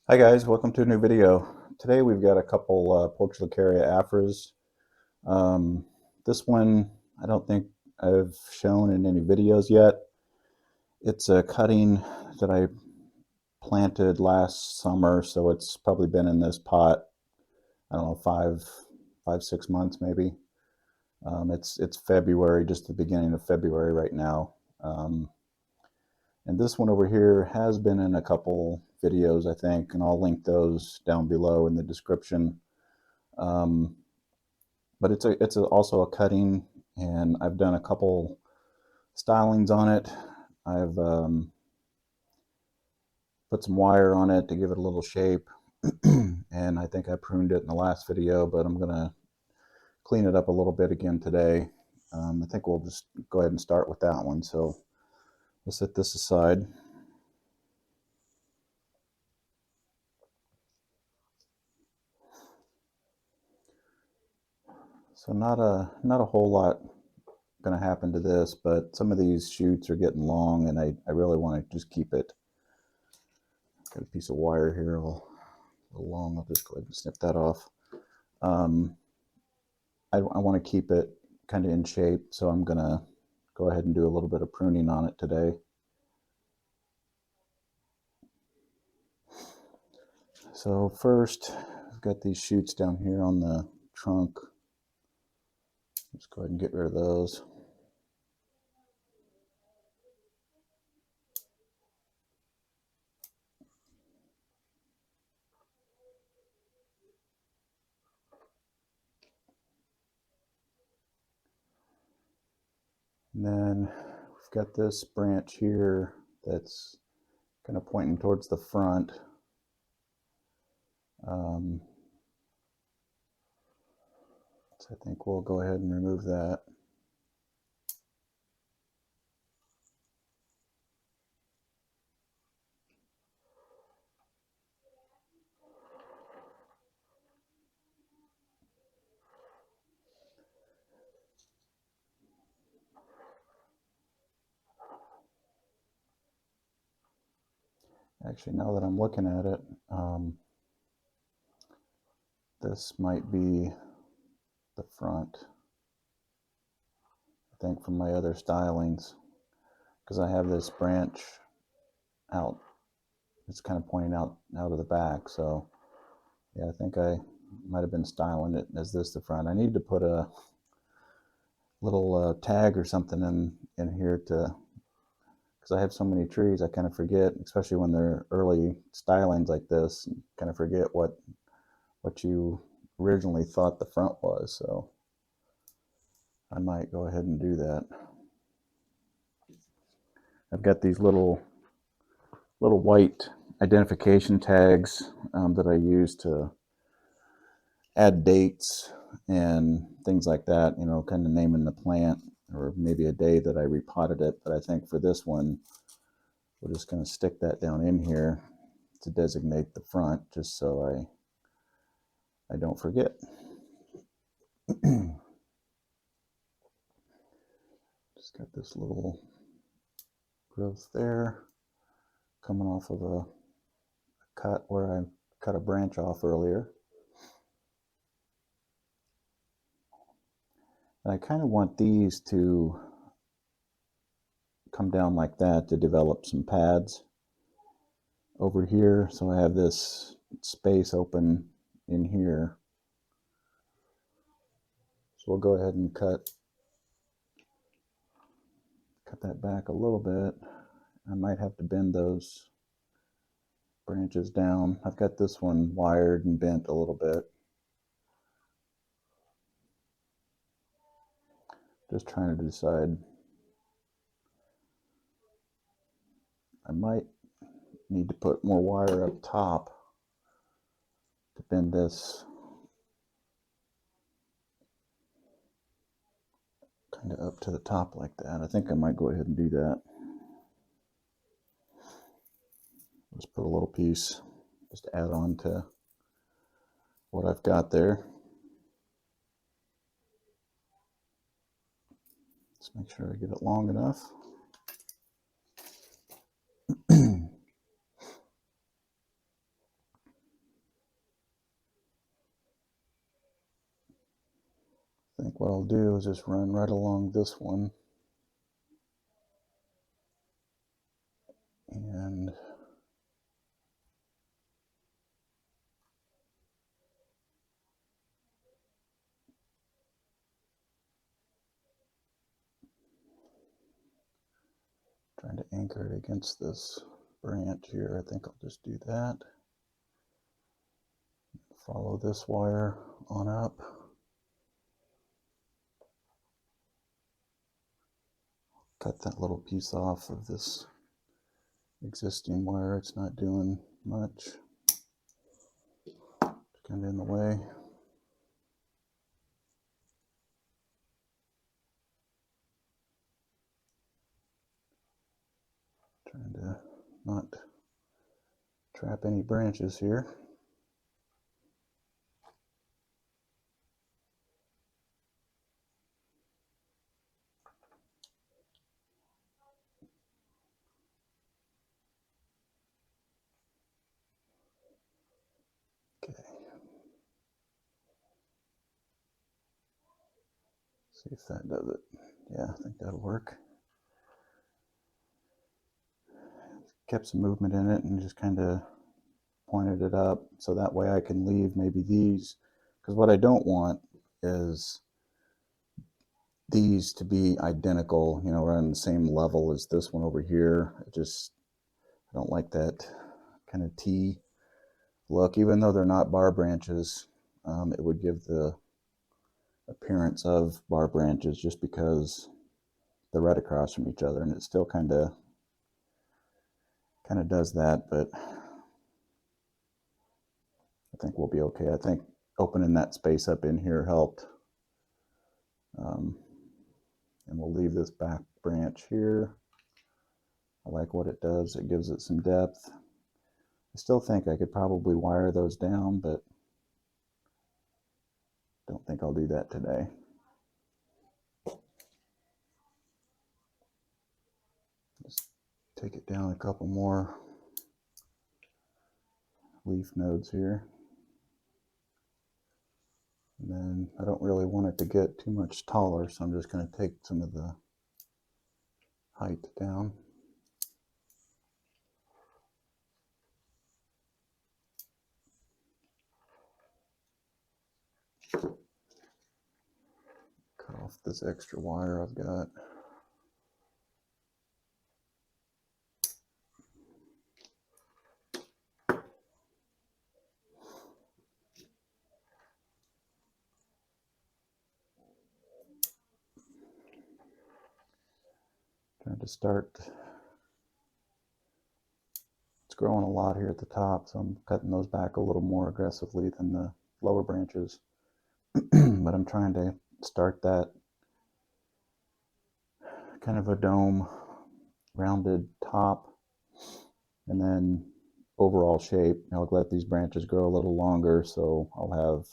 Hi guys, welcome to a new video. Today we've got a couple portulacaria afras. Um, this one I don't think I've shown in any videos yet. It's a cutting that I planted last summer, so it's probably been in this pot, I don't know, 6 months maybe. It's February, just the beginning of February right now. Um, and this one over here has been in a couple videos, I think, and I'll link those down below in the description. Um, but also a cutting, and I've done a couple stylings on it. I've put some wire on it to give it a little shape, and I think I pruned it in the last video, but I'm gonna clean it up a little bit again today. I think we'll just go ahead and start with that one. So we'll set this aside. So not a whole lot going to happen to this, but some of these shoots are getting long, and I really want to just keep it. Got a piece of wire here, a little long. I'll just go ahead and snip that off. Um, I want to keep it kind of in shape, so I'm going to go ahead and do a little bit of pruning on it today. So first, I've got these shoots down here on the trunk. Let's go ahead and get rid of those. And then we've got this branch here that's kind of pointing towards the front. So I think we'll go ahead and remove that. Actually, now that I'm looking at it, this might be the front, I think, from my other stylings, because I have this branch out. It's kind of pointing out of the back. So yeah, I think I might have been styling it as this the front. I need to put a little tag or something in here to, because I have so many trees, I kind of forget, especially when they're early stylings like this, kind of forget what you originally thought the front was. So I might go ahead and do that. I've got these little white identification tags that I use to add dates and things like that, you know, kind of naming the plant, or maybe a day that I repotted it. But I think for this one, we're just going to stick that down in here to designate the front, just so I don't forget. Just got this little growth there coming off of a cut where I cut a branch off earlier. And I kind of want these to come down like that to develop some pads over here. So I have this space open in here. So we'll go ahead and cut that back a little bit. I might have to bend those branches down. I've got this one wired and bent a little bit. Just trying to decide. I might need to put more wire up top to bend this kind of up to the top like that. I think I might go ahead and do that. Just put a little piece just to add on to what I've got there. Let's make sure I get it long enough. think what I'll do is just run right along this one and trying to anchor it against this branch here. I think I'll just do that. Follow this wire on up. Cut that little piece off of this existing wire. It's not doing much. It's kind of in the way. Trying to not trap any branches here. Okay. See if that does it. Yeah, I think that'll work. Kept some movement in it and just kind of pointed it up so that way I can leave maybe these, because what I don't want is these to be identical, you know, or on the same level as this one over here. I don't like that kind of T look, even though they're not bar branches. It would give the appearance of bar branches just because they're right across from each other, and it still kind of does that, but I think we'll be okay. I think opening that space up in here helped. And we'll leave this back branch here. I like what it does. It gives it some depth. I still think I could probably wire those down, but don't think I'll do that today. Just take it down a couple more leaf nodes here. And then I don't really want it to get too much taller, so I'm just going to take some of the height down. Cut off this extra wire I've got. Trying to start. It's growing a lot here at the top, so I'm cutting those back a little more aggressively than the lower branches. But I'm trying to start that kind of a dome, rounded top, and then overall shape. I'll let these branches grow a little longer, so I'll have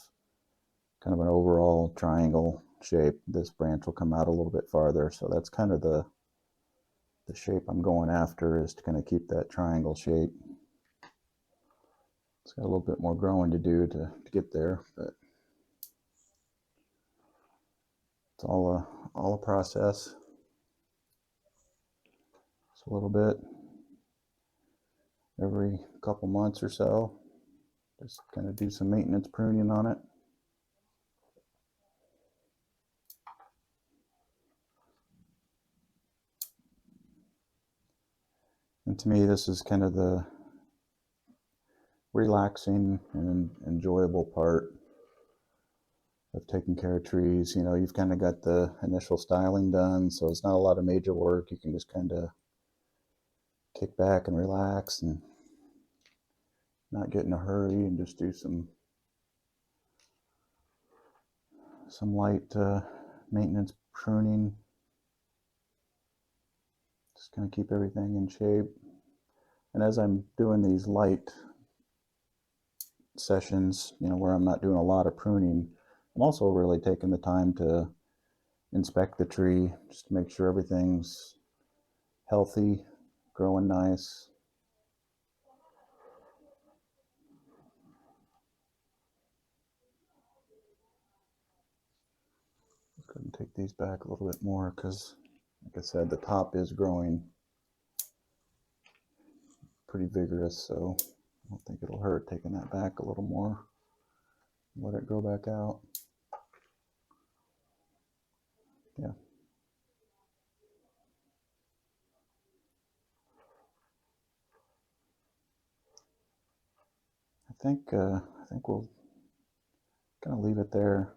kind of an overall triangle shape. This branch will come out a little bit farther, so that's kind of the shape I'm going after, is to kind of keep that triangle shape. It's got a little bit more growing to do to get there, but it's all a process. Just a little bit every couple months or so. Just kind of do some maintenance pruning on it. And to me, this is kind of the relaxing and enjoyable part of taking care of trees. You know, you've kind of got the initial styling done, so it's not a lot of major work. You can just kind of kick back and relax and not get in a hurry and just do some light maintenance pruning. Just kind of keep everything in shape. And as I'm doing these light sessions, you know, where I'm not doing a lot of pruning, I'm also really taking the time to inspect the tree just to make sure everything's healthy, growing nice. Go ahead and take these back a little bit more because, like I said, the top is growing pretty vigorous, so I don't think it'll hurt taking that back a little more. Let it grow back out. Yeah. I think we'll kind of leave it there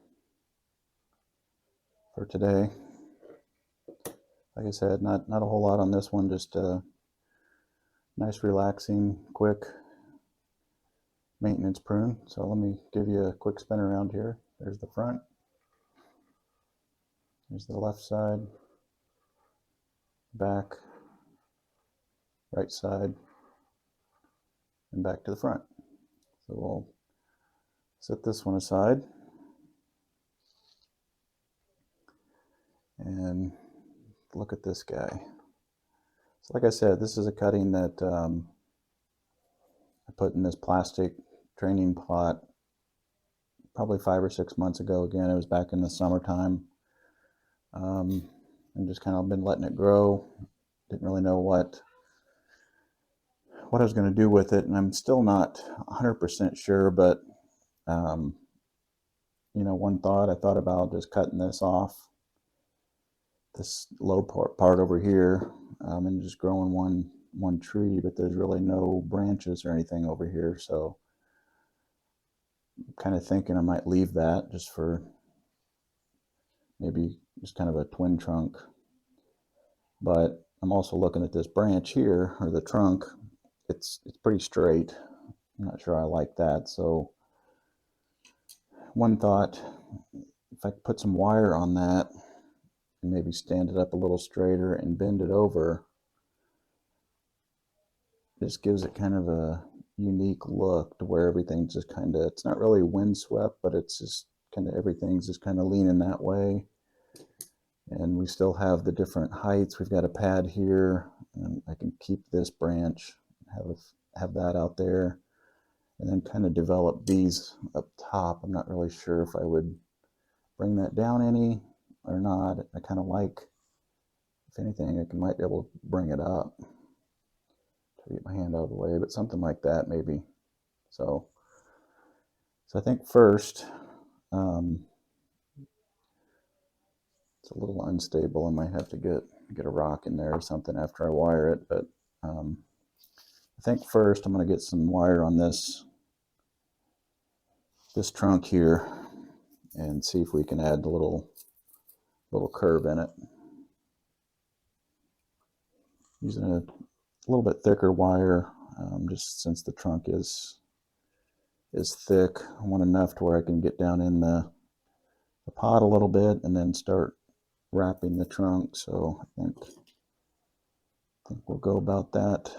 for today. Like I said, not a whole lot on this one, just a nice, relaxing, quick maintenance prune. So let me give you a quick spin around here. There's the front. There's the left side, back, right side, and back to the front. So we'll set this one aside and look at this guy. So like I said, this is a cutting that I put in this plastic training pot probably 5 or 6 months ago. Again, it was back in the summertime. And just kind of been letting it grow. Didn't really know what I was going to do with it, and I'm still not 100% sure, but you know, one thought I thought about just cutting this off, this low part over here, and just growing one tree, but there's really no branches or anything over here, so I'm kind of thinking I might leave that just for maybe just kind of a twin trunk. But I'm also looking at this branch here, or the trunk. It's pretty straight. I'm not sure I like that, so one thought, if I put some wire on that and maybe stand it up a little straighter and bend it over, this gives it kind of a unique look to where everything's just kind of, it's not really windswept, but it's just kind of, everything's just kind of leaning that way. And we still have the different heights. We've got a pad here, and I can keep this branch, have that out there, and then kind of develop these up top. I'm not really sure if I would bring that down any or not. I kind of like, if anything, I might be able to bring it up to get my hand out of the way, but something like that maybe. So I think first, it's a little unstable. I might have to get a rock in there or something after I wire it, but I think first I'm going to get some wire on this trunk here and see if we can add a little curve in it. Using a little bit thicker wire, just since the trunk is thick. I want enough to where I can get down in the pot a little bit and then start wrapping the trunk. So I think we'll go about that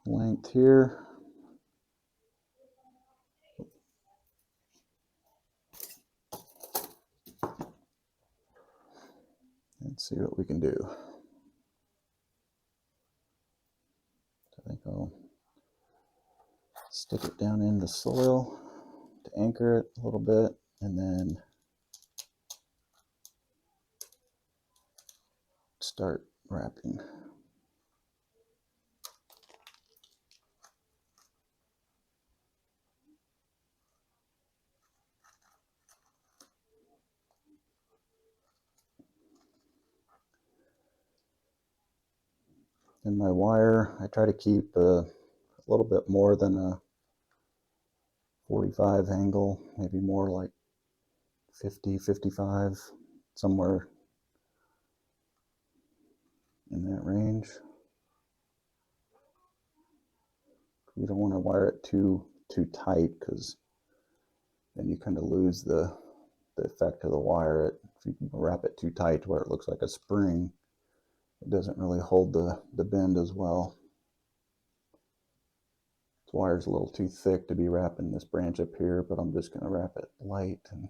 length here. And see what we can do. I think I'll stick it down in the soil to anchor it a little bit, and then start wrapping. And my wire, I try to keep a little bit more than a 45 angle, maybe more like 50, 55, somewhere in that range. You don't want to wire it too tight, because then you kind of lose the effect of the wire. If you wrap it too tight to where it looks like a spring, it doesn't really hold the bend as well. This wire's a little too thick to be wrapping this branch up here, but I'm just going to wrap it light and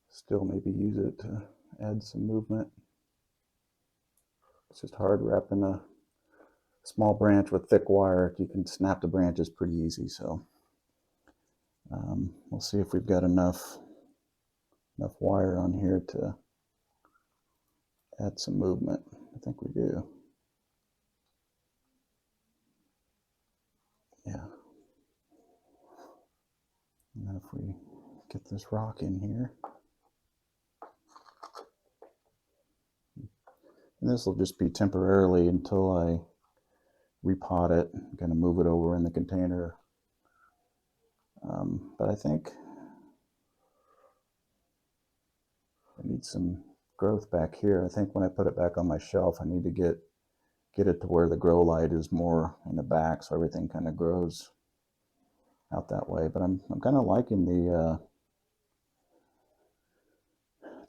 still maybe use it to add some movement. It's just hard wrapping a small branch with thick wire. You can snap the branches pretty easy, so we'll see if we've got enough enough wire on here to add some movement. I think we do. Yeah. And then if we get this rock in here, and this will just be temporarily until I repot it. I'm going to move it over in the container. But I think I need some growth back here. I think when I put it back on my shelf, I need to get it to where the grow light is more in the back, so everything kind of grows out that way. But I'm kind of liking the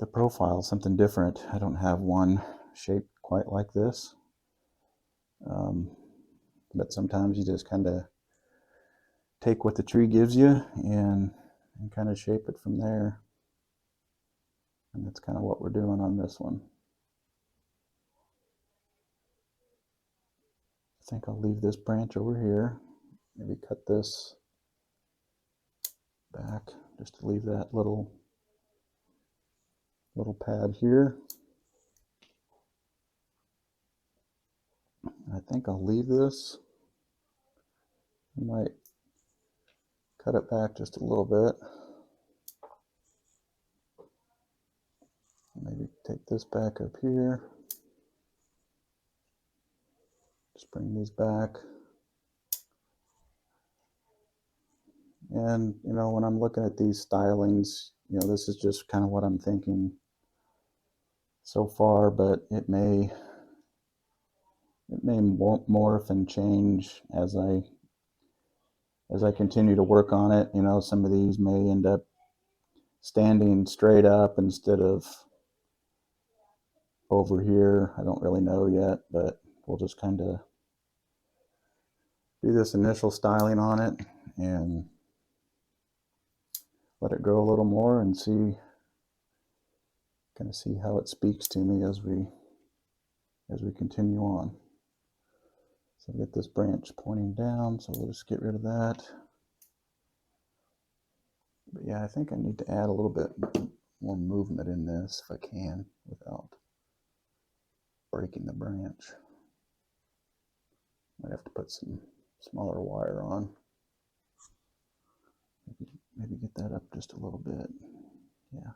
profile, something different. I don't have one shaped quite like this, but sometimes you just kind of take what the tree gives you and kind of shape it from there. And that's kind of what we're doing on this one. I think I'll leave this branch over here. Maybe cut this back just to leave that little pad here. I think I'll leave this. I might cut it back just a little bit. Maybe take this back up here. Just bring these back. And, you know, when I'm looking at these stylings, you know, this is just kind of what I'm thinking so far, but it may morph and change as I continue to work on it. You know, some of these may end up standing straight up instead of over here. I don't really know yet, but we'll just kind of do this initial styling on it and let it grow a little more and see how it speaks to me as we continue on. So get this branch pointing down, so we'll just get rid of that. But yeah, I think I need to add a little bit more movement in this if I can without breaking the branch. Might have to put some smaller wire on. Maybe get that up just a little bit. Yeah.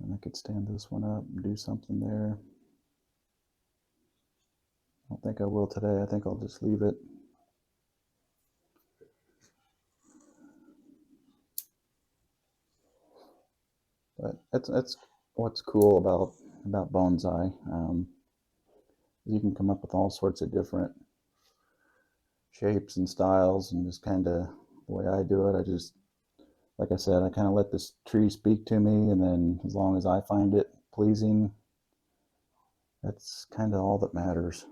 And I could stand this one up and do something there. I don't think I will today. I think I'll just leave it. But that's what's cool about bonsai. You can come up with all sorts of different shapes and styles, and just kind of the way I do it, I just, like I said, I kind of let this tree speak to me, and then as long as I find it pleasing, that's kind of all that matters.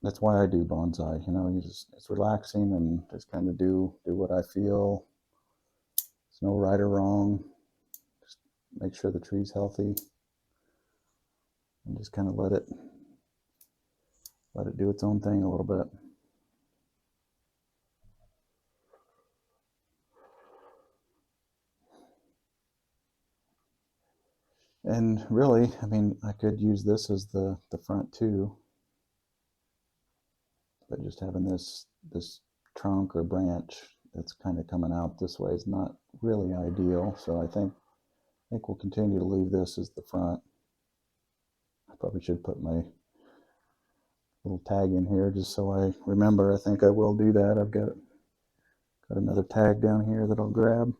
That's why I do bonsai. You know, it's relaxing and just kind of do what I feel. There's no right or wrong. Just make sure the tree's healthy, and just kind of let it do its own thing a little bit. And really, I mean, I could use this as the front too, but just having this trunk or branch that's kind of coming out this way is not really ideal. So I think we'll continue to leave this as the front. I probably should put my little tag in here just so I remember. I think I will do that. I've got another tag down here that I'll grab.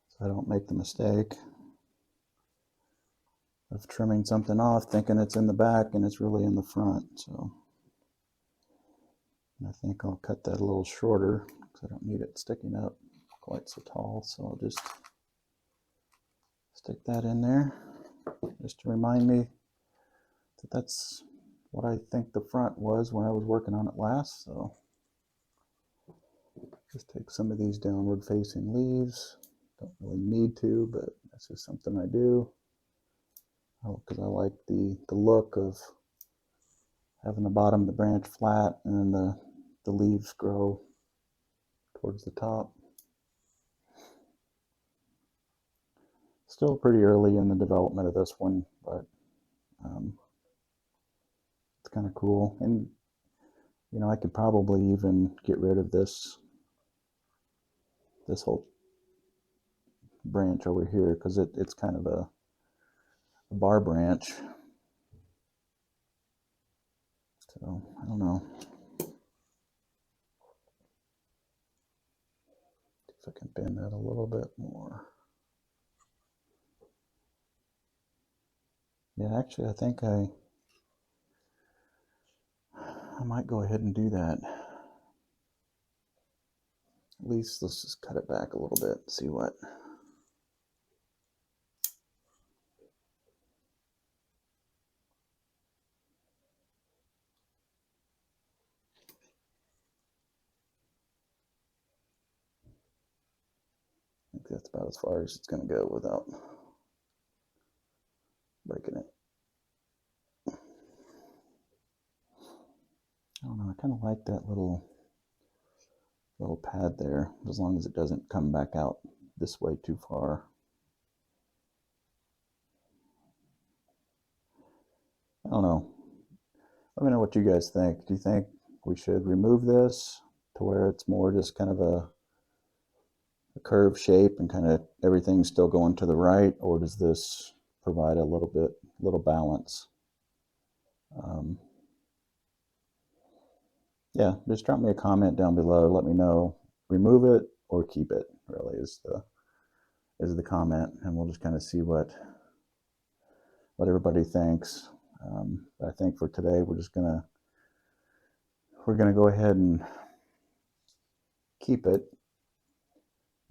So I don't make the mistake of trimming something off thinking it's in the back and it's really in the front. So I think I'll cut that a little shorter because I don't need it sticking up quite so tall. So I'll just stick that in there just to remind me that that's what I think the front was when I was working on it last. So Just take some of these downward facing leaves. Don't really need to, but that's just something I do. Because I like the look of having the bottom of the branch flat and then the leaves grow towards the top. Still pretty early in the development of this one, but it's kind of cool. And you know, I could probably even get rid of this whole branch over here because it's kind of a bar branch. So I don't know. See if I can bend that a little bit more. Yeah, actually, I think I might go ahead and do that. At least let's just cut it back a little bit and see what. I think that's about as far as it's going to go without breaking it. I don't know, I kind of like that little pad there, as long as it doesn't come back out this way too far. I don't know. Let me know what you guys think. Do you think we should remove this to where it's more just kind of a curved shape and kind of everything's still going to the right, or does this provide a little balance? Yeah, just drop me a comment down below. Let me know. Remove it or keep it. Really is the comment, and we'll just kind of see what everybody thinks. I think for today we're gonna go ahead and keep it,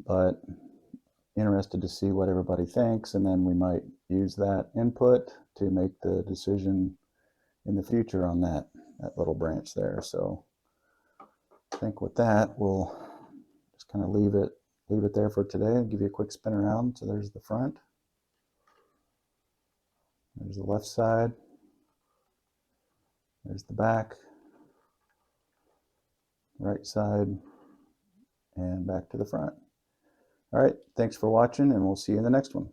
but interested to see what everybody thinks, and then we might use that input to make the decision in the future on that little branch there. So I think with that, we'll just kind of leave it there for today and give you a quick spin around. So there's the front, there's the left side, there's the back, right side, and back to the front. All right, thanks for watching, and we'll see you in the next one.